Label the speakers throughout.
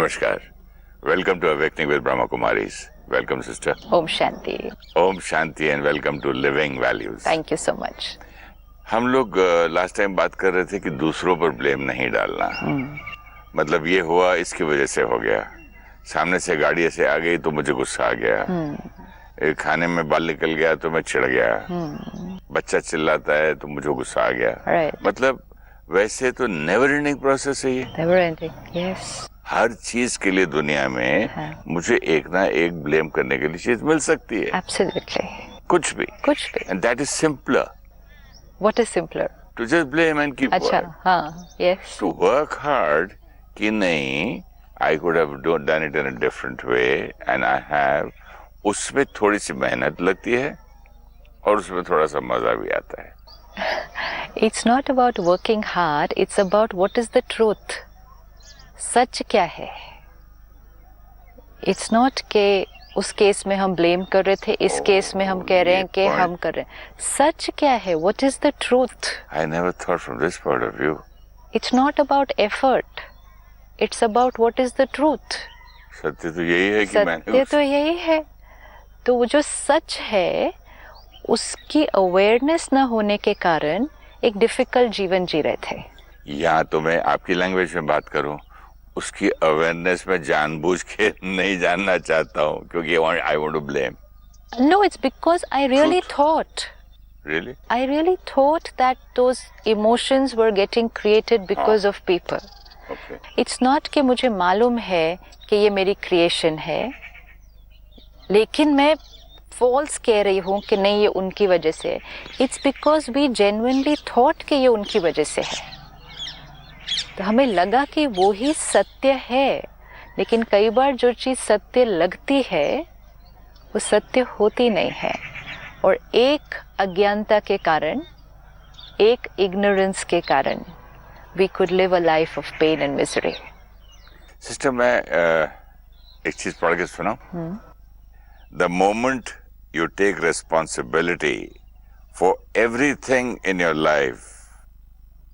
Speaker 1: Namaskar. Welcome to Awakening with Brahma Kumaris. Welcome, sister.
Speaker 2: Om Shanti.
Speaker 1: Om Shanti and welcome to Living Values.
Speaker 2: Thank you so much.
Speaker 1: हम लोग last time बात कर रहे थे कि दूसरों पर ब्लेम नहीं डालना। मतलब ये हुआ इसकी वजह से हो गया, सामने से गाड़ी ऐसे आ गई तो मुझे गुस्सा आ गया, खाने में बाल निकल गया तो मैं चिढ़ गया, बच्चा चिल्लाता है तो मुझे गुस्सा आ गया।
Speaker 2: Right.
Speaker 1: मतलब वैसे तो नेवर एंडिंग प्रोसेस है ये।
Speaker 2: Never ending. Yes.
Speaker 1: हर चीज के लिए दुनिया में मुझे एक ना एक ब्लेम करने के लिए चीज मिल सकती है।
Speaker 2: Absolutely.
Speaker 1: कुछ भी। And that is simpler.
Speaker 2: What is simpler?
Speaker 1: To just blame and keep
Speaker 2: अच्छा, हाँ, yes.
Speaker 1: टू वर्क हार्ड कि नहीं, I could have done it in a different way and I have, उसमें थोड़ी सी मेहनत लगती है और उसमें थोड़ा सा मजा भी आता है।
Speaker 2: It's not about working hard. It's about what is the truth. सच क्या है? It's not कि उस केस में हम ब्लेम कर रहे थे, इस केस में हम कह रहे हैं कि हम कर रहे हैं। सच क्या है? What is the truth?
Speaker 1: I never thought from this point of view.
Speaker 2: It's not about effort. It's about what is the truth.
Speaker 1: सत्य तो यही है कि
Speaker 2: सत्य तो यही है। तो वो जो सच है उसकी अवेयरनेस न होने के कारण एक डिफिकल्ट जीवन जी रहे थे।
Speaker 1: यहाँ तो मैं आपकी लैंग्वेज में बात करूं, उसकी अवेयरनेस में जानबूझ के नहीं जानना चाहता हूँ क्योंकि I want to blame.
Speaker 2: No, it's because I really thought.
Speaker 1: Really?
Speaker 2: I really thought that those emotions were getting created because of people.
Speaker 1: Okay.
Speaker 2: It's not कि मुझे मालूम है कि ये मेरी क्रिएशन है, लेकिन मैं फॉल्स कह रही हूँ कि नहीं ये उनकी वजह से है। It's because we genuinely thought कि ये उनकी वजह से है, तो हमें लगा कि वो ही सत्य है। लेकिन कई बार जो चीज़ सत्य लगती है वो सत्य होती नहीं है, और एक अज्ञानता के कारण, एक इग्नोरेंस के कारण we could live a life of pain and misery.
Speaker 1: Sister, मैं एक चीज पढ़ के सुनाऊं? The moment you take responsibility for everything in your life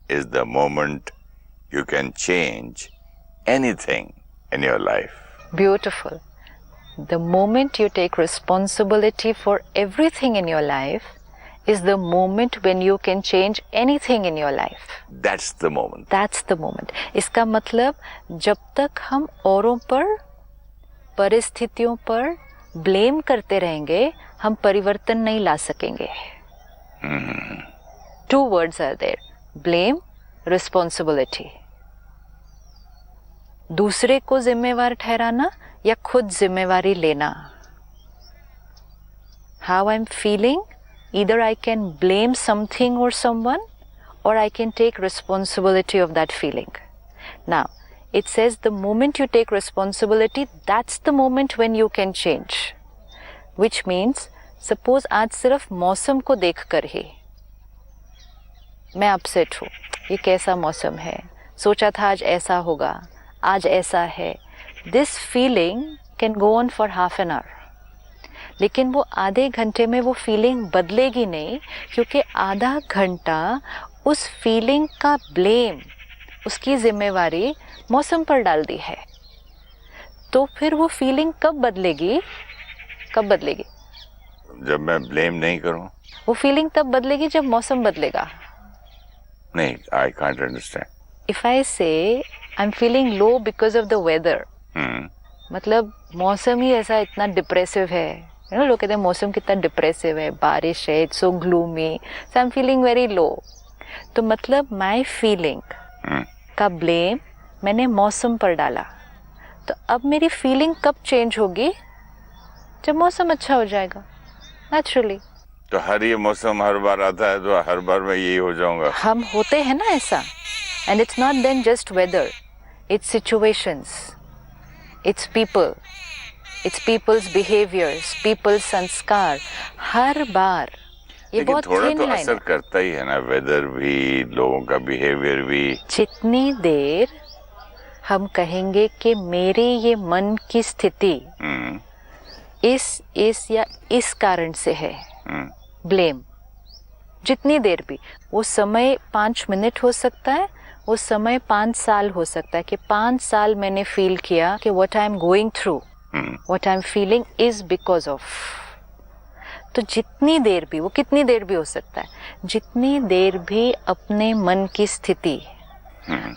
Speaker 1: is the moment you can change anything in your life.
Speaker 2: Beautiful. The moment you take responsibility for everything in your life is the moment when you can change anything in your life.
Speaker 1: That's the moment.
Speaker 2: That's the moment. इसका मतलब जब तक हम औरों पर, परिस्थितियों पर blame करते रहेंगे, हम परिवर्तन नहीं ला सकेंगे। Two words are there: blame, responsibility. दूसरे को जिम्मेवार ठहराना या खुद जिम्मेवारी लेना। How I'm feeling, either I can blame something or someone, or I can take responsibility of that feeling. Now, it says the moment you take responsibility, that's the moment when you can change. Which means, suppose आज सिर्फ मौसम को देखकर ही मैं upset हूँ, ये कैसा मौसम है, सोचा था आज ऐसा होगा, आज ऐसा है। This feeling can go on for half an hour. लेकिन वो आधे घंटे में वो फीलिंग बदलेगी नहीं, क्योंकि आधा घंटा उस फीलिंग का ब्लेम, उसकी जिम्मेवारी मौसम पर डाल दी है। तो फिर वो फीलिंग कब बदलेगी? कब बदलेगी?
Speaker 1: जब मैं ब्लेम नहीं करूं।
Speaker 2: वो फीलिंग तब बदलेगी जब मौसम बदलेगा।
Speaker 1: नहीं, I can't understand.
Speaker 2: If I say I am feeling low because of the weather, मतलब मौसम ही ऐसा इतना डिप्रेसिव है, यू नो, लोग कहते हैं मौसम कितना डिप्रेसिव है, बारिश है, it's so gloomy, so I am feeling very low. तो मतलब माई फीलिंग का ब्लेम मैंने मौसम पर डाला। तो अब मेरी फीलिंग कब चेंज होगी? जब मौसम अच्छा हो जाएगा, नेचुरली।
Speaker 1: तो हर ये मौसम हर बार आता है तो हर बार मैं यही हो जाऊंगा? हम
Speaker 2: होते हैं ना ऐसा। And it's not then just weather, it's situations, it's people, it's people's behaviours, people's संस्कार। हर बार ये बहुत
Speaker 1: थोड़ा
Speaker 2: थिन
Speaker 1: तो
Speaker 2: लाइन
Speaker 1: असर करता ही है ना, वेदर भी, लोगों का बिहेवियर भी।
Speaker 2: जितनी देर हम कहेंगे कि मेरे ये मन की स्थिति इस या इस कारण से है, ब्लेम, जितनी देर भी, वो समय 5 मिनट हो सकता है, वो समय 5 साल हो सकता है कि 5 साल मैंने फील किया कि what I am going through, what I am feeling is because of. तो जितनी देर भी, वो कितनी देर भी हो सकता है, जितनी देर भी अपने मन की स्थिति,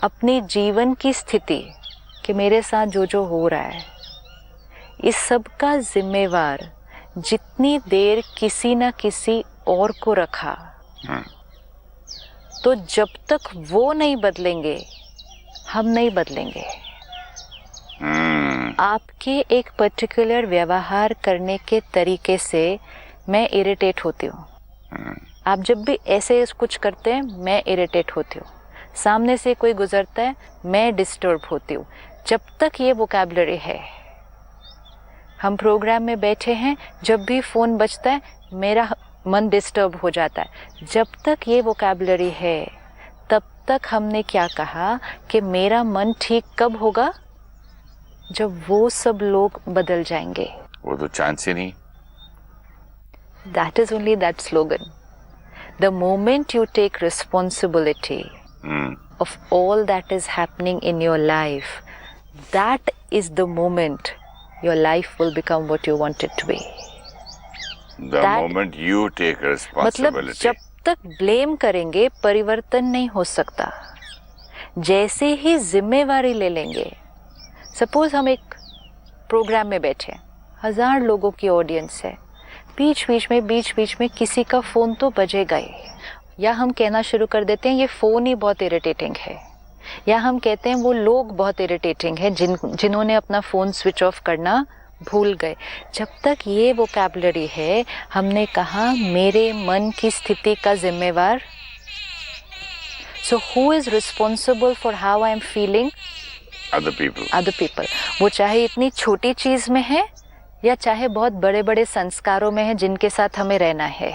Speaker 2: अपने जीवन की स्थिति कि मेरे साथ जो जो हो रहा है, इस सब का जिम्मेवार जितनी देर किसी न किसी और को रखा, तो जब तक वो नहीं बदलेंगे हम नहीं बदलेंगे। आपके एक पर्टिकुलर व्यवहार करने के तरीके से मैं इरिटेट होती हूँ। आप जब भी ऐसे कुछ करते हैं मैं इरिटेट होती हूँ। सामने से कोई गुजरता है मैं डिस्टर्ब होती हूँ। जब तक ये वोकैबुलरी है, हम प्रोग्राम में बैठे हैं, जब भी फ़ोन बजता है मेरा मन डिस्टर्ब हो जाता है। जब तक ये वोकैबुलरी है तब तक हमने क्या कहा कि मेरा मन ठीक कब होगा, जब वो सब लोग बदल जाएंगे।
Speaker 1: वो तो चांस ही नहीं।
Speaker 2: That is only that slogan. The moment you take responsibility of all that is happening in your life, that is the moment your life will become what you want it to be.
Speaker 1: The moment you take responsibility.
Speaker 2: मतलब जब तक blame करेंगे परिवर्तन नहीं हो सकता। जैसे ही जिम्मेवारी ले लेंगे, सपोज हम एक प्रोग्राम में बैठे हैं, 1000 लोगों की ऑडियंस है, बीच बीच में किसी का फ़ोन तो बजेगा ही, या हम कहना शुरू कर देते हैं ये फ़ोन ही बहुत इरिटेटिंग है, या हम कहते हैं वो लोग बहुत इरिटेटिंग है जिन्होंने अपना फ़ोन स्विच ऑफ करना भूल गए। जब तक ये वोकैबुलरी है, हमने कहा मेरे मन की स्थिति का जिम्मेवार। So who is responsible for how I am feeling?
Speaker 1: Other people.
Speaker 2: वो चाहे इतनी छोटी चीज में है या चाहे बहुत बड़े बड़े संस्कारों में है जिनके साथ हमें रहना है।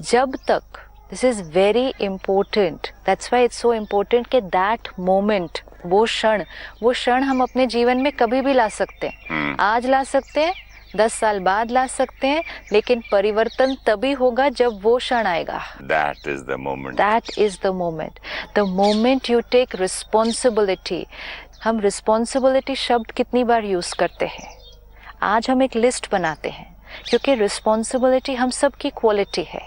Speaker 2: जब तक, this is very important, that's why it's so important कि दैट मोमेंट, वो क्षण हम अपने जीवन में कभी भी ला सकते हैं। आज ला सकते हैं, 10 साल बाद ला सकते हैं, लेकिन परिवर्तन तभी होगा जब वो क्षण आएगा।
Speaker 1: That is the moment.
Speaker 2: That is the moment. The moment you take responsibility. हम responsibility शब्द कितनी बार यूज करते हैं? आज हम एक लिस्ट बनाते हैं, क्योंकि रिस्पॉन्सिबिलिटी हम सब की क्वालिटी है।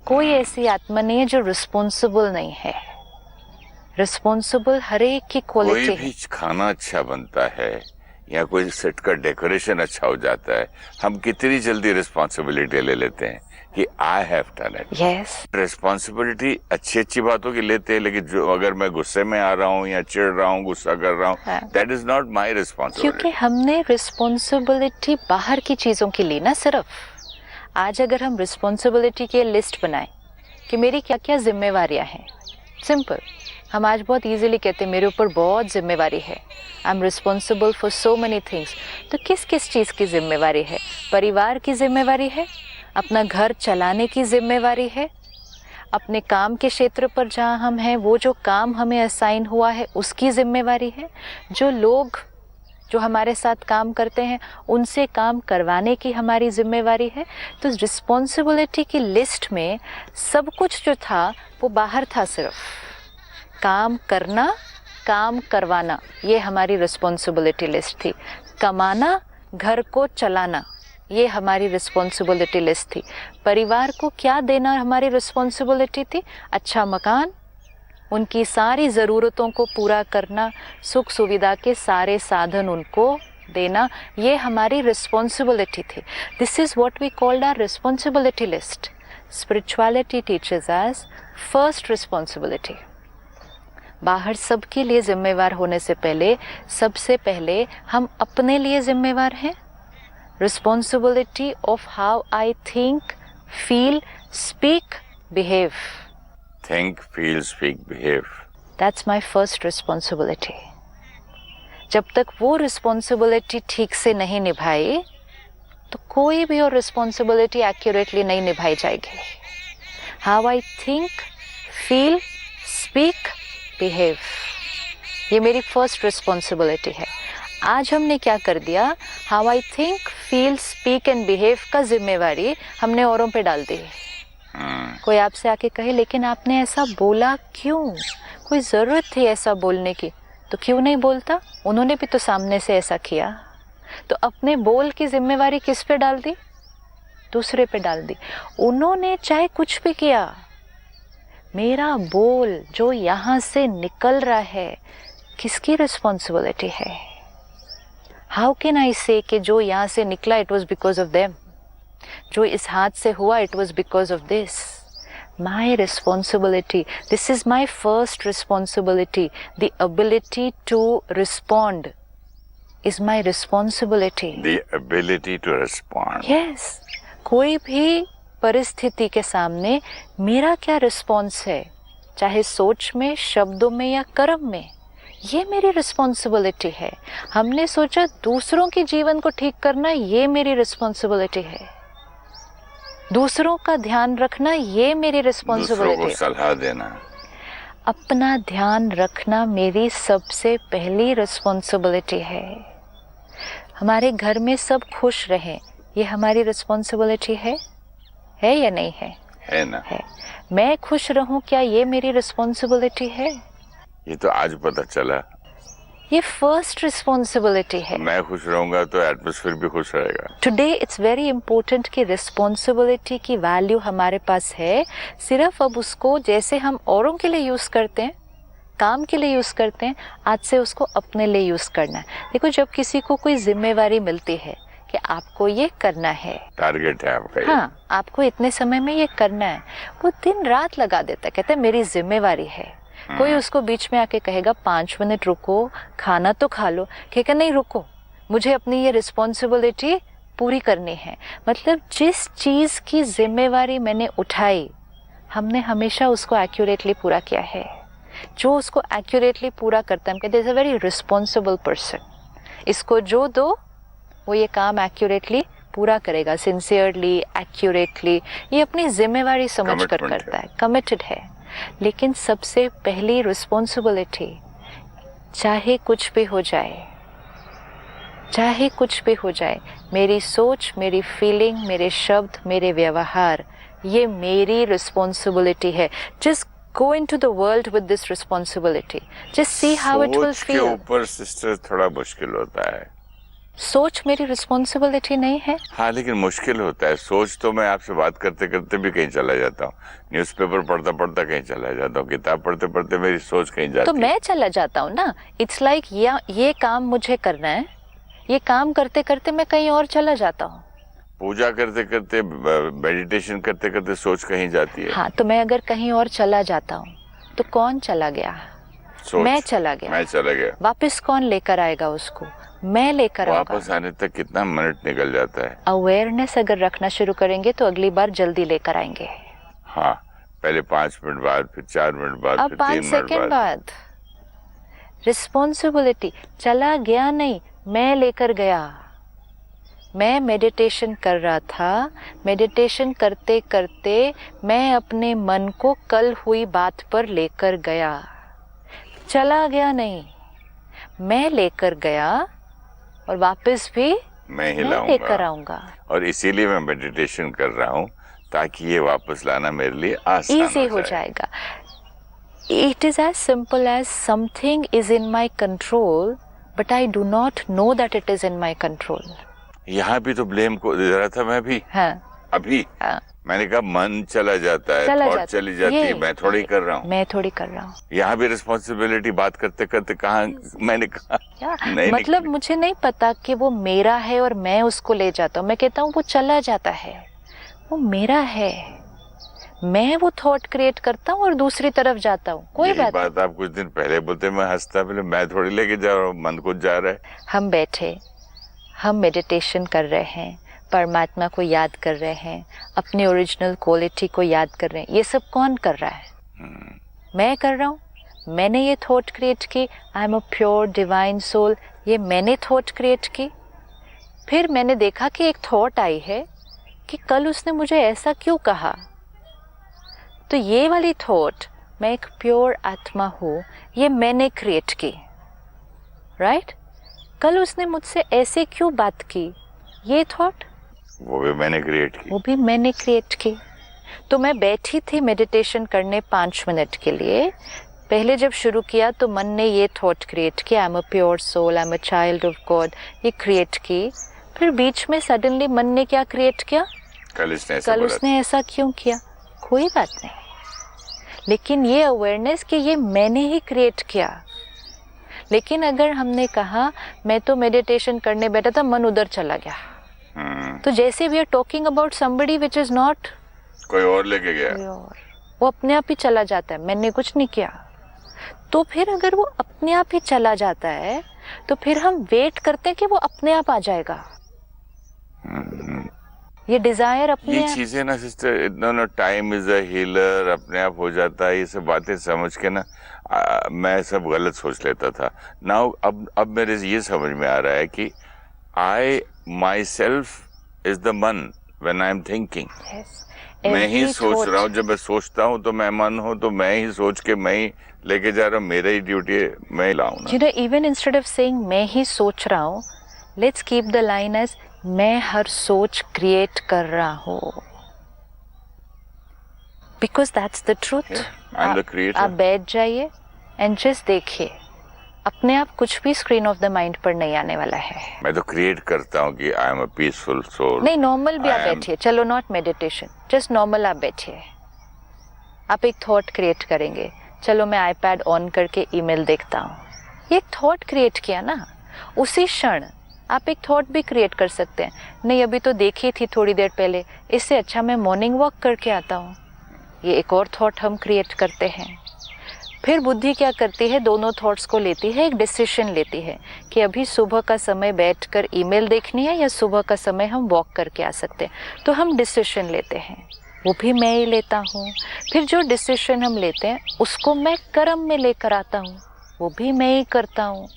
Speaker 2: कोई ऐसी आत्मा नहीं है जो रिस्पॉन्सिबल नहीं है। रिस्पॉन्सिबल हर एक की क्वालिटी है।
Speaker 1: कोई भी खाना अच्छा बनता है या कोई सेट का डेकोरेशन अच्छा हो जाता है, हम कितनी जल्दी रिस्पॉन्सिबिलिटी ले लेते हैं कि I have done it.
Speaker 2: Yes,
Speaker 1: responsibility अच्छी बातों की लेते हैं, लेकिन जो अगर मैं गुस्से में आ रहा हूँ या चिढ़ रहा हूँ, गुस्सा कर रहा हूँ, that is not my responsibility.
Speaker 2: क्योंकि हमने रिस्पॉन्सिबिलिटी बाहर की चीजों की ली ना। सिर्फ आज अगर हम रिस्पॉन्सिबिलिटी की लिस्ट बनाएं कि मेरी क्या क्या जिम्मेवारियां हैं, सिंपल, हम आज बहुत इजीली कहते हैं मेरे ऊपर बहुत जिम्मेवारी है, I am responsible for so many things. तो किस किस चीज़ की जिम्मेवारी है? परिवार की जिम्मेवारी है, अपना घर चलाने की जिम्मेवारी है, अपने काम के क्षेत्र पर जहाँ हम हैं वो जो काम हमें असाइन हुआ है उसकी जिम्मेवारी है, जो लोग जो हमारे साथ काम करते हैं उनसे काम करवाने की हमारी जिम्मेवारी है। तो रिस्पॉन्सिबिलिटी की लिस्ट में सब कुछ जो था वो बाहर था, सिर्फ काम करना, काम करवाना, ये हमारी रिस्पॉन्सिबिलिटी लिस्ट थी। कमाना, घर को चलाना, ये हमारी रिस्पॉन्सिबिलिटी लिस्ट थी। परिवार को क्या देना हमारी रिस्पॉन्सिबिलिटी थी? अच्छा मकान, उनकी सारी ज़रूरतों को पूरा करना, सुख सुविधा के सारे साधन उनको देना, ये हमारी रिस्पॉन्सिबिलिटी थी। This is what we called our responsibility list. Spirituality teachers us first responsibility. बाहर सबके लिए जिम्मेवार होने से पहले सबसे पहले हम अपने लिए जिम्मेवार हैं। Responsibility of how I think, feel, speak, behave.
Speaker 1: Think, feel, speak, behave,
Speaker 2: that's my first responsibility. जब तक वो रिस्पॉन्सिबिलिटी ठीक से नहीं निभाई तो कोई भी और रिस्पॉन्सिबिलिटी एक्यूरेटली नहीं निभाई जाएगी। How I think, feel, speak, behave, ये मेरी फर्स्ट रिस्पॉन्सिबिलिटी है। आज हमने क्या कर दिया? How I think, feel, speak and behave का जिम्मेवारी हमने औरों पे डाल दी। कोई आपसे आके कहे लेकिन आपने ऐसा बोला क्यों, कोई जरूरत थी ऐसा बोलने की, तो क्यों नहीं बोलता? उन्होंने भी तो सामने से ऐसा किया। तो अपने बोल की जिम्मेवारी किस पे डाल दी? दूसरे पे डाल दी। उन्होंने चाहे कुछ भी किया, मेरा बोल जो यहाँ से निकल रहा है किसकी रिस्पॉन्सिबिलिटी है? हाउ कैन आई से कि जो यहाँ से निकला it was because of them, जो इस हाथ से हुआ it was because of this. My responsibility, this is my first responsibility. The ability to respond is my responsibility.
Speaker 1: The ability to respond.
Speaker 2: Yes. कोई भी परिस्थिति के सामने मेरा क्या रिस्पॉन्स है, चाहे सोच में, शब्दों में या कर्म में, ये मेरी रिस्पॉन्सिबिलिटी है। हमने सोचा दूसरों के जीवन को ठीक करना ये मेरी रिस्पॉन्सिबिलिटी है, दूसरों का ध्यान रखना ये मेरी रिस्पॉन्सिबिलिटी है,
Speaker 1: दूसरों को सलाह देना,
Speaker 2: अपना ध्यान रखना मेरी सबसे पहली रिस्पॉन्सिबिलिटी है। हमारे घर में सब खुश रहें ये हमारी रिस्पॉन्सिबिलिटी है या नहीं है?
Speaker 1: है ना?
Speaker 2: है। मैं खुश रहूं क्या ये मेरी रिस्पॉन्सिबिलिटी है?
Speaker 1: ये तो आज पता चला।
Speaker 2: ये फर्स्ट रिस्पॉन्सिबिलिटी है।
Speaker 1: मैं खुश रहूंगा तो एटमॉस्फेयर भी खुश रहेगा।
Speaker 2: टुडे इट्स वेरी इंपॉर्टेंट कि रिस्पॉन्सिबिलिटी की वैल्यू हमारे पास है, सिर्फ अब उसको जैसे हम औरों के लिए यूज करते हैं, काम के लिए यूज करते हैं, आज से उसको अपने लिए यूज करना है। देखो, जब किसी को कोई जिम्मेवारी मिलती है कि आपको ये करना है,
Speaker 1: टारगेट है आपका,
Speaker 2: हाँ आपको इतने समय में ये करना है, वो दिन रात लगा देता है, कहता है मेरी जिम्मेवारी है। कोई उसको बीच में आके कहेगा 5 मिनट रुको, खाना तो खा लो, कहेगा नहीं रुको, मुझे अपनी ये रिस्पॉन्सिबिलिटी पूरी करनी है। मतलब जिस चीज की जिम्मेवारी मैंने उठाई, हमने हमेशा उसको एक्यूरेटली पूरा किया है। जो उसको एक्यूरेटली पूरा करता है, हम कहते हैं is a very responsible person. इसको जो दो वो ये काम एक्यूरेटली पूरा करेगा, सिंसियरली, एक्यूरेटली, ये अपनी जिम्मेवारी समझ कर करता है, कमिटेड है। लेकिन सबसे पहली रिस्पॉन्सिबिलिटी, चाहे कुछ भी हो जाए, चाहे कुछ भी हो जाए, मेरी सोच, मेरी फीलिंग, मेरे शब्द, मेरे व्यवहार, ये मेरी रिस्पॉन्सिबिलिटी है। Just go into the world with this responsibility. Just see how it will
Speaker 1: सोच के
Speaker 2: feel.
Speaker 1: ऊपर सिस्टर थोड़ा मुश्किल होता है।
Speaker 2: सोच मेरी रिस्पॉन्सिबिलिटी नहीं है?
Speaker 1: हाँ, लेकिन मुश्किल होता है। सोच तो मैं आपसे बात करते करते भी कहीं चला जाता हूँ, न्यूज़पेपर पढ़ता पढ़ता कहीं चला जाता हूँ, किताब पढ़ते पढ़ते मेरी सोच कहीं जाती
Speaker 2: तो
Speaker 1: है।
Speaker 2: मैं चला जाता हूँ ना। इट्स लाइक ये काम मुझे करना है, ये काम करते करते मैं कहीं और चला जाता हूँ।
Speaker 1: पूजा करते करते, मेडिटेशन करते करते सोच कहीं जाती है।
Speaker 2: हाँ, तो मैं अगर कहीं और चला जाता हूँ तो कौन चला गया?
Speaker 1: सोच।
Speaker 2: मैं चला गया।
Speaker 1: मैं चला गया।
Speaker 2: वापस कौन लेकर आएगा उसको? मैं लेकर आऊंगा।
Speaker 1: वापस आने तक कितना मिनट निकल जाता है।
Speaker 2: अवेयरनेस अगर रखना शुरू करेंगे तो अगली बार जल्दी लेकर आएंगे।
Speaker 1: हाँ, पहले 5 मिनट बाद, फिर 4 मिनट बाद,
Speaker 2: अब
Speaker 1: फिर
Speaker 2: 5
Speaker 1: 3 मिनट
Speaker 2: सेकंड
Speaker 1: बाद।
Speaker 2: बाद। रिस्पॉन्सिबिलिटी, चला गया नहीं, मैं लेकर गया। मैं मेडिटेशन कर रहा था, मेडिटेशन करते करते मैं अपने मन को कल हुई बात पर लेकर गया। चला गया नहीं, मैं लेकर गया और वापस भी
Speaker 1: मैं ही
Speaker 2: मैं लेकर आऊंगा।
Speaker 1: और इसीलिए मैं मेडिटेशन कर रहा हूँ, ताकि ये वापस लाना मेरे लिए आसान
Speaker 2: इजी हो जाएगा। It is as simple as something is in my control, but I do not know that it is in my control.
Speaker 1: यहाँ भी तो ब्लेम को दे रहा था मैं भी।
Speaker 2: हाँ,
Speaker 1: अभी
Speaker 2: हाँ,
Speaker 1: मैंने कहा मन चला जाता है,
Speaker 2: चला
Speaker 1: थॉट
Speaker 2: जाता
Speaker 1: चली जाती है, मैं थोड़ी कर रहा हूँ।
Speaker 2: मैं थोड़ी कर रहा हूँ।
Speaker 1: यहाँ भी रिस्पॉन्सिबिलिटी बात करते करते कहा मैंने कहा नहीं,
Speaker 2: मतलब मुझे नहीं पता कि वो मेरा है और मैं उसको ले जाता हूँ। मैं कहता हूँ वो चला जाता है, वो मेरा है, मैं वो थॉट क्रिएट करता हूँ और दूसरी तरफ जाता हूँ। कोई बात
Speaker 1: आप कुछ दिन पहले बोलते, मैं हंसता, पहले मैं थोड़ी लेके जा रहा हूँ, मन को जा रहा है।
Speaker 2: हम बैठे, हम मेडिटेशन कर रहे हैं, परमात्मा को याद कर रहे हैं, अपनी ओरिजिनल क्वालिटी को याद कर रहे हैं। ये सब कौन कर रहा है? मैं कर रहा हूँ। मैंने ये थॉट क्रिएट की, I am a pure divine soul, ये मैंने थॉट क्रिएट की। फिर मैंने देखा कि एक थॉट आई है कि कल उसने मुझे ऐसा क्यों कहा, तो ये वाली थॉट, मैं एक प्योर आत्मा हूँ, ये मैंने क्रिएट की, राइट? कल उसने मुझसे ऐसे क्यों बात की, ये थॉट
Speaker 1: वो भी मैंने क्रिएट की।
Speaker 2: वो भी मैंने क्रिएट की। तो मैं बैठी थी मेडिटेशन करने 5 मिनट के लिए। पहले जब शुरू किया तो मन ने ये थॉट क्रिएट किया, I am a pure soul, I am a child of God, ये क्रिएट की। फिर बीच में सडनली मन ने क्या क्रिएट किया, कल उसने ऐसा क्यों किया, कोई बात नहीं, लेकिन ये अवेयरनेस कि ये मैंने ही क्रिएट किया। लेकिन अगर हमने कहा मैं तो मेडिटेशन करने बैठा था, मन उधर चला गया, तो जैसे we are talking about somebody which is not,
Speaker 1: कोई और लेके गया,
Speaker 2: वो अपने आप ही चला जाता है, मैंने कुछ नहीं किया। तो फिर अगर वो अपने आप ही चला जाता है तो फिर हम वेट करते हैं कि वो अपने आप आ जाएगा। ये डिजायर अपने
Speaker 1: ये चीजें ना sister, no time is a healer, अपने आप हो जाता है, ये सब बातें समझ के ना मैं सब गलत सोच लेता था। नाउ अब मेरे ये समझ में आ रहा है कि आई माई सेल्फ इज द मन व्हेन आई एम थिंकिंग। मैं ही सोच रहा हूँ, जब मैं सोचता हूँ तो मैं मन हूँ, तो मैं ही सोच के मैं ही लेके जा रहा हूँ, मेरा ही ड्यूटी है, मैं ही लाऊं ना।
Speaker 2: इवन इंस्टेड ऑफ सेइंग मैं ही सोच रहा हूँ, let's keep the line as मैं हर सोच क्रिएट कर रहा हूँ, बिकॉज दैट्स द ट्रूथ। आप बैठ जाइए एंड जस्ट देखिए, अपने आप कुछ भी स्क्रीन ऑफ द माइंड पर नहीं आने वाला है।
Speaker 1: मैं तो क्रिएट करता हूँ कि I am a peaceful soul.
Speaker 2: नहीं, नॉर्मल भी आप बैठिए, चलो नॉट मेडिटेशन, जस्ट नॉर्मल आप बैठिए, आप एक थॉट क्रिएट करेंगे, चलो मैं आईपैड ऑन करके ईमेल देखता हूँ, ये एक थॉट क्रिएट किया ना। उसी क्षण आप एक थॉट भी क्रिएट कर सकते हैं, नहीं अभी तो देखी थी थोड़ी देर पहले, इससे अच्छा मैं मॉर्निंग वॉक करके आता हूँ, ये एक और थॉट हम क्रिएट करते हैं। फिर बुद्धि क्या करती है, दोनों थॉट्स को लेती है, एक डिसीजन लेती है कि अभी सुबह का समय बैठकर ईमेल देखनी है या सुबह का समय हम वॉक करके आ सकते हैं, तो हम डिसीजन लेते हैं, वो भी मैं ही लेता हूँ। फिर जो डिसीजन हम लेते हैं उसको मैं कर्म में लेकर आता हूँ, वो भी मैं ही करता हूँ।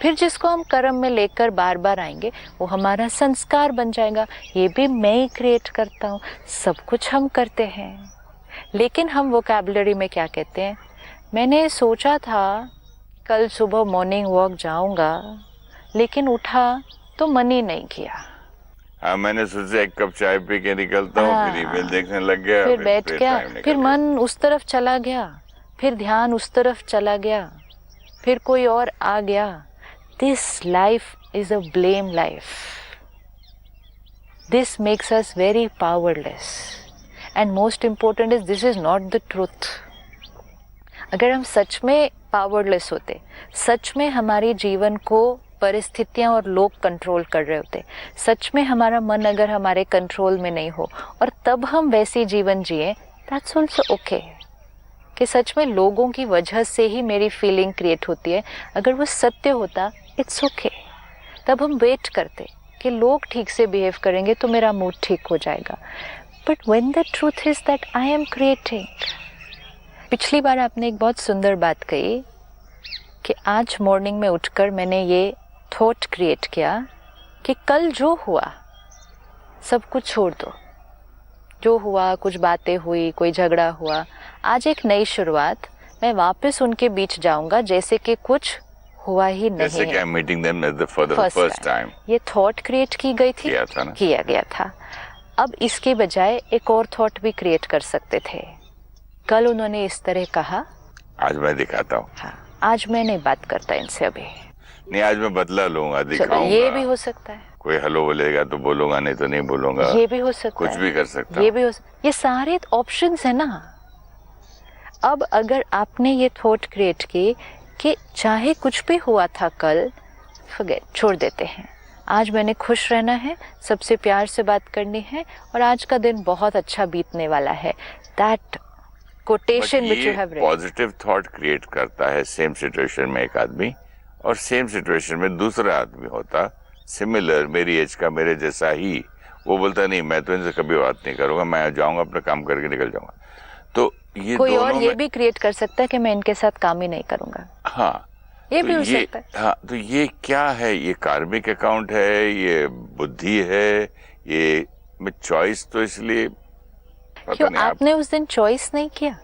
Speaker 2: फिर जिसको हम कर्म में लेकर बार बार आएंगे वो हमारा संस्कार बन जाएगा, ये भी मैं ही क्रिएट करता हूँ। सब कुछ हम करते हैं, लेकिन हम वोकैबुलरी में क्या कहते हैं, मैंने सोचा था कल सुबह मॉर्निंग वॉक जाऊंगा, लेकिन उठा तो मन ही नहीं किया।
Speaker 1: हाँ, मैंने सोचा एक कप चाय पी के निकलता हूँ, फिर ईमेल देखने लग गया,
Speaker 2: फिर बैठ गया, फिर मन उस तरफ चला गया, फिर ध्यान उस तरफ चला गया, फिर कोई और आ गया। This life is a blame life, this makes us very powerless, and most important is this is not the truth. अगर हम सच में पावरलेस होते, सच में हमारे जीवन को परिस्थितियां और लोग कंट्रोल कर रहे होते, सच में हमारा मन अगर हमारे कंट्रोल में नहीं हो और तब हम वैसी जीवन जिए, दैट्स ऑल्सो ओके। कि सच में लोगों की वजह से ही मेरी फीलिंग क्रिएट होती है, अगर वो सत्य होता, इट्स ओके। तब हम वेट करते कि लोग ठीक से बिहेव करेंगे तो मेरा मूड ठीक हो जाएगा। But when the truth is that I am creating. पिछली बार आपने एक बहुत सुंदर बात कही कि आज मॉर्निंग में उठकर मैंने ये थॉट क्रिएट किया कि कल जो हुआ सब कुछ छोड़ दो, जो हुआ, कुछ बातें हुई, कोई झगड़ा हुआ, आज एक नई शुरुआत, मैं वापस उनके बीच जाऊंगा जैसे कि कुछ हुआ ही नहीं, जैसे कि
Speaker 1: meeting them for the first time.
Speaker 2: ये थॉट क्रिएट की गई थी, किया गया था। अब इसके बजाय एक और थॉट भी क्रिएट कर सकते थे, कल उन्होंने इस तरह कहा,
Speaker 1: आज मैं दिखाता हूँ।
Speaker 2: हाँ, आज मैं नहीं बात करता इनसे, अभी
Speaker 1: नहीं, आज मैं बदला लूंगा, दिखाऊंगा।
Speaker 2: ये भी हो सकता है,
Speaker 1: कोई हेलो बोलेगा तो बोलूंगा, नहीं तो नहीं बोलूंगा,
Speaker 2: ये भी हो सकता
Speaker 1: कुछ
Speaker 2: है,
Speaker 1: भी कर सकता
Speaker 2: ये भी हो सकता, ये सारे ऑप्शंस है ना। अब अगर आपने ये थॉट क्रिएट की कि चाहे कुछ भी हुआ था कल, फॉरगेट, छोड़ देते हैं, आज मैंने खुश रहना है, सबसे प्यार से बात करनी है और आज का दिन बहुत अच्छा बीतने वाला है। That quotation which you have read,
Speaker 1: positive thought create करता है सेम सिचुएशन में एक आदमी, और सेम सिचुएशन में दूसरा आदमी होता सिमिलर, मेरी एज का, मेरे जैसा ही, वो बोलता नहीं मैं तो इनसे कभी बात नहीं करूंगा, मैं जाऊंगा अपना काम करके निकल जाऊंगा। तो ये
Speaker 2: कोई और ये भी क्रिएट कर सकता है कि मैं इनके साथ काम ही नहीं करूंगा।
Speaker 1: हाँ,
Speaker 2: ये
Speaker 1: तो
Speaker 2: भी हो सकता है।
Speaker 1: हाँ, तो ये क्या है, ये कार्मिक अकाउंट है, ये बुद्धि है, ये मैं चॉइस तो इसलिए
Speaker 2: क्यों आपने उस दिन चॉइस नहीं किया,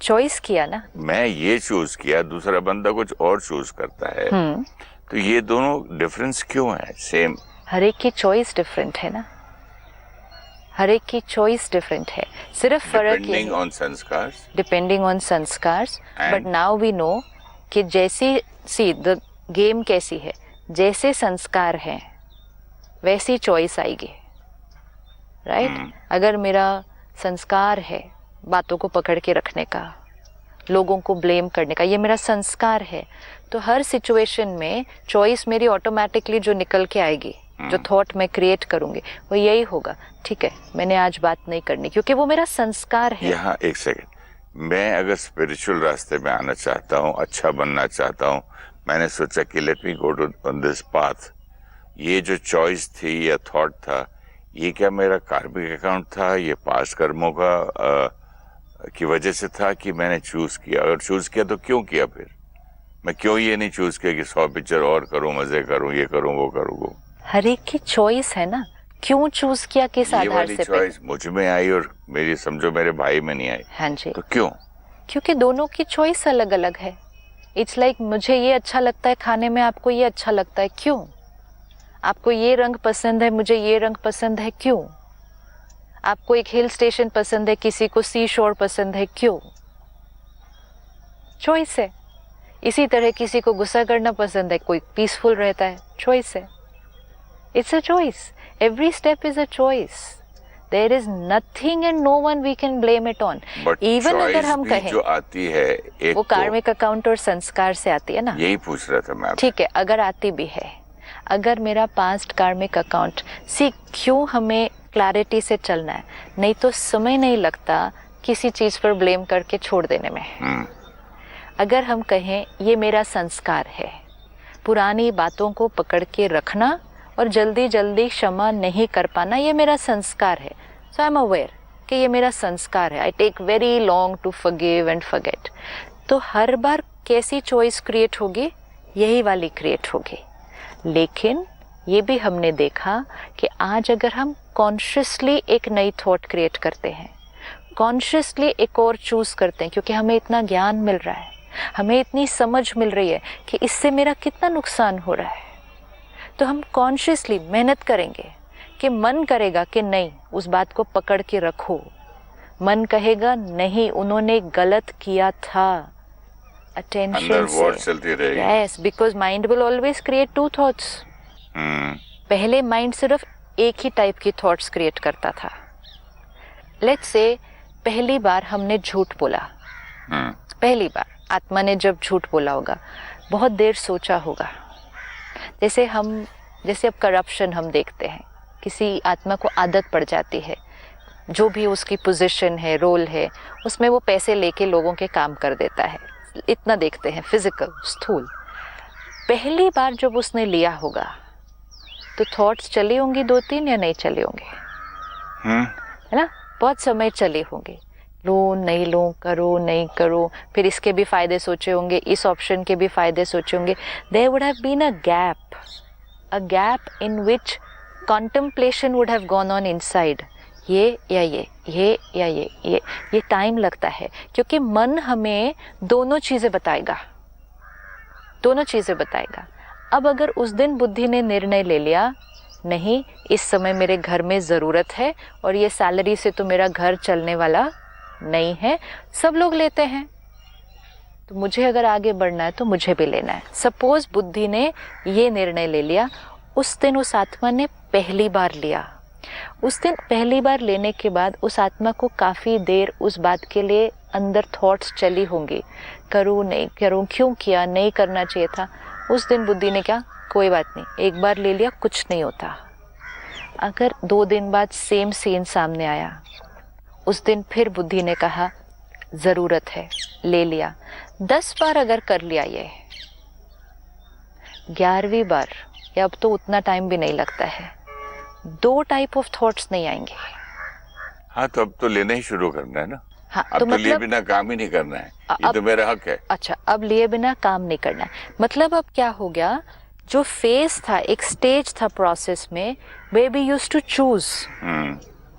Speaker 2: चॉइस किया ना,
Speaker 1: मैं ये चूज किया, दूसरा बंदा कुछ और चूज करता है, तो ये दोनों डिफरेंस क्यों है? सेम,
Speaker 2: हर एक की चॉइस डिफरेंट है ना, हर एक की चॉइस डिफरेंट है, सिर्फ फर्क ये
Speaker 1: डिपेंडिंग ऑन संस्कार,
Speaker 2: डिपेंडिंग ऑन संस्कार. बट नाउ वी नो कि जैसी सी द गेम कैसी है, जैसे संस्कार हैं वैसी चॉइस आएगी, राइट? अगर मेरा संस्कार है बातों को पकड़ के रखने का, लोगों को ब्लेम करने का, ये मेरा संस्कार है, तो हर सिचुएशन में चॉइस मेरी ऑटोमेटिकली जो निकल के आएगी, जो थॉट मैं क्रिएट करूंगी वो यही होगा, ठीक है मैंने आज बात नहीं करनी, क्योंकि वो मेरा संस्कार है.
Speaker 1: यहाँ एक सेकंड, मैं अगर स्पिरिचुअल रास्ते में आना चाहता हूँ, अच्छा बनना चाहता हूँ, मैंने सोचा कि let me go to on this path, ये जो चॉइस थी या थॉट था, ये क्या मेरा कार्मिक अकाउंट था, ये पास्ट कर्मों का की वजह से था कि मैंने चूज किया? अगर चूज किया तो क्यों किया? फिर मैं क्यों ये नहीं चूज किया कि 100 पिक्चर और करूं, मजे करूं, ये करूं, वो करूं? वो
Speaker 2: हर एक की चॉइस है ना, क्यों चूज किया, किस आधार से?
Speaker 1: ये वाली चॉइस मुझ में आई और मेरी समझो मेरे भाई में नहीं आई.
Speaker 2: हाँ जी.
Speaker 1: तो क्यों?
Speaker 2: क्योंकि दोनों की चॉइस अलग अलग है. इट्स लाइक मुझे ये अच्छा लगता है खाने में, आपको ये अच्छा लगता है, क्यों? आपको ये रंग पसंद है, मुझे ये रंग पसंद है, क्यों? आपको एक हिल स्टेशन पसंद है, किसी को सी शोर पसंद है, क्यों? चॉइस है. इसी तरह किसी को गुस्सा करना पसंद है, कोई पीसफुल रहता है, चॉइस है. It's a choice. Every step is a choice. There is nothing and no one we can blame it on. Even अगर हम कहें
Speaker 1: जो आती है एक
Speaker 2: वो कार्मिक अकाउंट और संस्कार से आती है ना.
Speaker 1: यही पूछ रहा था मैं.
Speaker 2: ठीक है, अगर आती भी है, अगर मेरा पास्ट कार्मिक अकाउंट, सी क्यों हमें क्लैरिटी से चलना है, नहीं तो समय नहीं लगता किसी चीज पर ब्लेम करके छोड़ देने में. अगर हम कहें ये मेरा संस्कार है, पुरानी बातों को पकड़ के रखना और जल्दी जल्दी क्षमा नहीं कर पाना, ये मेरा संस्कार है. सो आई एम अवेयर कि ये मेरा संस्कार है. I take very long to forgive and forget. तो हर बार कैसी चॉइस क्रिएट होगी? यही वाली क्रिएट होगी. लेकिन ये भी हमने देखा कि आज अगर हम कॉन्शियसली एक नई थॉट क्रिएट करते हैं, कॉन्शियसली एक और चूज करते हैं, क्योंकि हमें इतना ज्ञान मिल रहा है, हमें इतनी समझ मिल रही है कि इससे मेरा कितना नुकसान हो रहा है, तो हम कॉन्शियसली मेहनत करेंगे कि मन करेगा कि नहीं उस बात को पकड़ के रखो, मन कहेगा नहीं उन्होंने गलत किया था, अटेंशन से. Yes, because mind will always create two thoughts. पहले माइंड सिर्फ एक ही टाइप की थॉट्स क्रिएट करता था. लेट्स से पहली बार हमने झूठ बोला, पहली बार आत्मा ने जब झूठ बोला होगा, बहुत देर सोचा होगा. जैसे अब करप्शन हम देखते हैं, किसी आत्मा को आदत पड़ जाती है, जो भी उसकी पोजीशन है, रोल है, उसमें वो पैसे लेके लोगों के काम कर देता है. इतना देखते हैं, फिजिकल, स्थूल. पहली बार जब उसने लिया होगा तो थॉट्स चली होंगी 2-3 या नहीं चली होंगी? है ना, बहुत समय चले होंगे. लो नहीं लो, करो नहीं करो, फिर इसके भी फायदे सोचे होंगे, इस ऑप्शन के भी फायदे सोचे होंगे. There would have been a gap in which contemplation would have gone on inside. ये या ये टाइम लगता है, क्योंकि मन हमें दोनों चीजें बताएगा. अब अगर उस दिन बुद्धि ने निर्णय ले लिया, नहीं इस समय मेरे घर में ज़रूरत है और ये सैलरी से तो मेरा घर चलने वाला नहीं है, सब लोग लेते हैं, तो मुझे अगर आगे बढ़ना है तो मुझे भी लेना है. सपोज बुद्धि ने ये निर्णय ले लिया, उस दिन उस आत्मा ने पहली बार लिया. उस दिन पहली बार लेने के बाद उस आत्मा को काफ़ी देर उस बात के लिए अंदर थॉट्स चली होंगी, करूँ नहीं करूँ, क्यों किया, नहीं करना चाहिए था. उस दिन बुद्धि ने क्या, कोई बात नहीं, एक बार ले लिया, कुछ नहीं होता. अगर 2 दिन बाद सेम सीन सामने आया, उस दिन फिर बुद्धि ने कहा ज़रूरत है, ले लिया. 10 बार अगर कर लिया, ये 11वीं बार, या अब तो उतना टाइम भी नहीं लगता है, 2 टाइप ऑफ थॉट्स नहीं आएंगे.
Speaker 1: हाँ, तो अब तो लेना ही शुरू करना है ना.
Speaker 2: हाँ,
Speaker 1: अब तो मतलब लिए बिना काम ही नहीं करना है, ये तो मेरा हक है. अच्छा,
Speaker 2: अब लिए बिना काम नहीं करना है, मतलब अब क्या हो गया, जो फेज था, एक स्टेज था प्रोसेस में, वे बी यूज टू चूज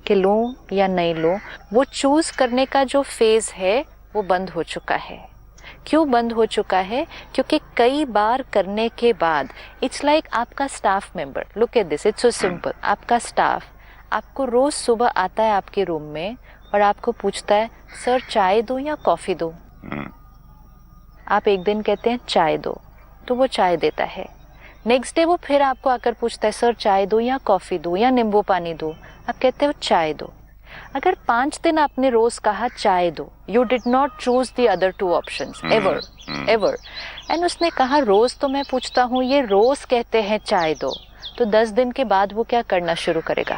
Speaker 2: कि लूं या नहीं लूं, वो चूज करने का जो फेज है वो बंद हो चुका है. क्यों बंद हो चुका है? क्योंकि कई बार करने के बाद, इट्स लाइक आपका staff member, look at this, it's so simple. आपका स्टाफ आपको रोज सुबह आता है आपके रूम में और आपको पूछता है सर चाय दूं या कॉफी दूं? आप एक दिन कहते हैं चाय दो, तो वो चाय देता है। नेक्स्ट डे वो फिर आपको आकर पूछता है सर चाय दूं या कॉफी दूं या नींबू पानी दूं? आप कहते हो चाय दो। अगर 5 दिन आपने रोज कहा चाय दो, you did not choose the other 2 options ever, and उसने कहा रोज तो मैं पूछता हूँ, ये रोज कहते हैं चाय दो, तो 10 दिन के बाद वो क्या करना शुरू करेगा?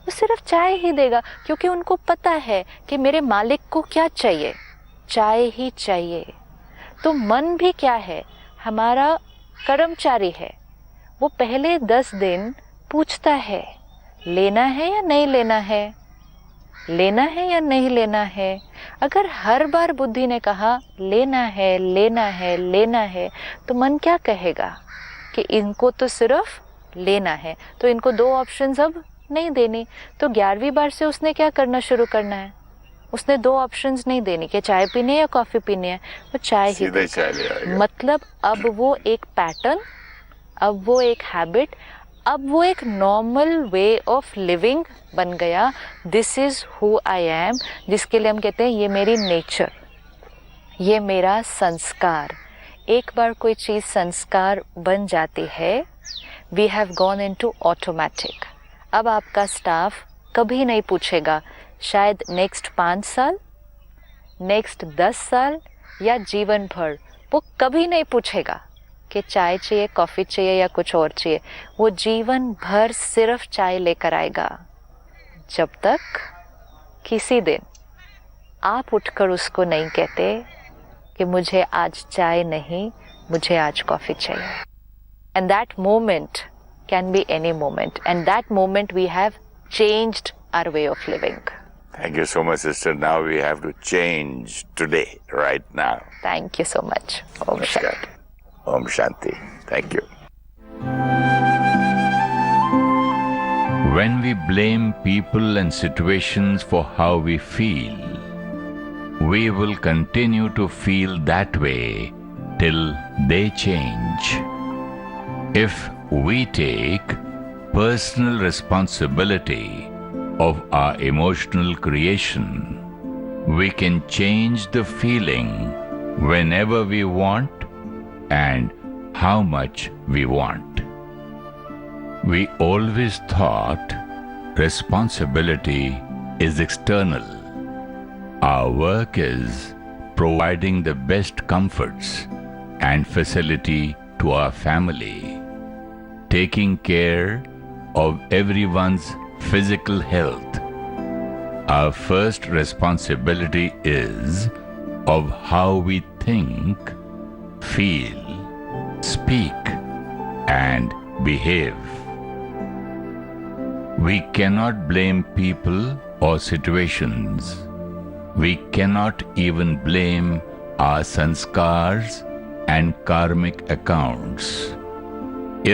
Speaker 2: वो सिर्फ चाय ही देगा, क्योंकि उनको पता है कि मेरे मालिक को क्या चाहिए, चाय ही चाहिए। तो मन भी क्या है, हमारा कर्मचारी है। वो पहले 10 दिन पूछता है लेना है या नहीं लेना है, लेना है या नहीं लेना है। अगर हर बार बुद्धि ने कहा लेना है लेना है लेना है, तो मन क्या कहेगा कि इनको तो सिर्फ लेना है, तो इनको 2 ऑप्शंस अब नहीं देनी। तो 11वीं बार से उसने क्या करना शुरू करना है, उसने 2 ऑप्शंस नहीं देनी कि चाय पीनी है या कॉफी पीनी है, वो चाय ही देगा। मतलब अब वो एक पैटर्न, अब वो एक हैबिट, अब वो एक नॉर्मल वे ऑफ लिविंग बन गया। This is who I am, जिसके लिए हम कहते हैं ये मेरी नेचर, ये मेरा संस्कार। एक बार कोई चीज संस्कार बन जाती है, we have gone into automatic. अब आपका स्टाफ कभी नहीं पूछेगा, शायद नेक्स्ट 5 साल, नेक्स्ट 10 साल या जीवन भर, वो कभी नहीं पूछेगा कि चाय चाहिए, कॉफी चाहिए या कुछ और चाहिए। वो जीवन भर सिर्फ चाय लेकर आएगा, जब तक किसी दिन आप उठकर उसको नहीं कहते कि मुझे आज चाय नहीं, मुझे आज कॉफी चाहिए। And that moment can be any moment, and that moment we have changed our way of living.
Speaker 1: Thank you so much, sister. Now we have to change today, right now.
Speaker 2: Thank you so much. Om Shanti.
Speaker 1: Om Shanti. Thank you.
Speaker 3: When we blame people and situations for how we feel, we will continue to feel that way till they change. If we take personal responsibility of our emotional creation, we can change the feeling whenever we want and how much we want. We always thought responsibility is external. Our work is providing the best comforts and facility to our family, taking care of everyone's physical health. Our first responsibility is of how we think, feel, speak, and behave. We cannot blame people or situations. We cannot even blame our sanskars and karmic accounts.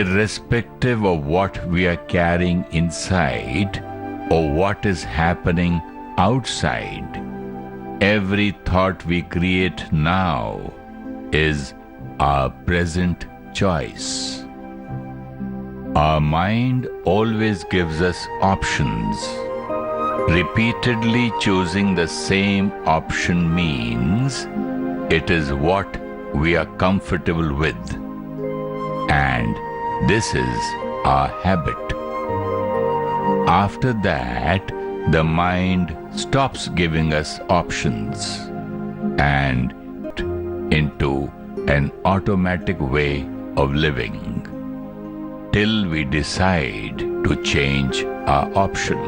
Speaker 3: Irrespective of what we are carrying inside or what is happening outside, every thought we create now is our present choice. Our mind always gives us options. Repeatedly choosing the same option means it is what we are comfortable with, and this is our habit. After that, the mind stops giving us options and into an automatic way of living till we decide to change our option.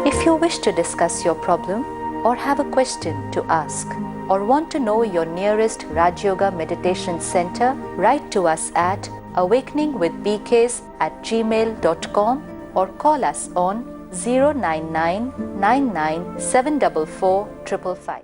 Speaker 2: If you wish to discuss your problem or have a question to ask, or want to know your nearest Raj Yoga Meditation Center, write to us at awakeningwithbks@gmail.com or call us on 099 99 744 555.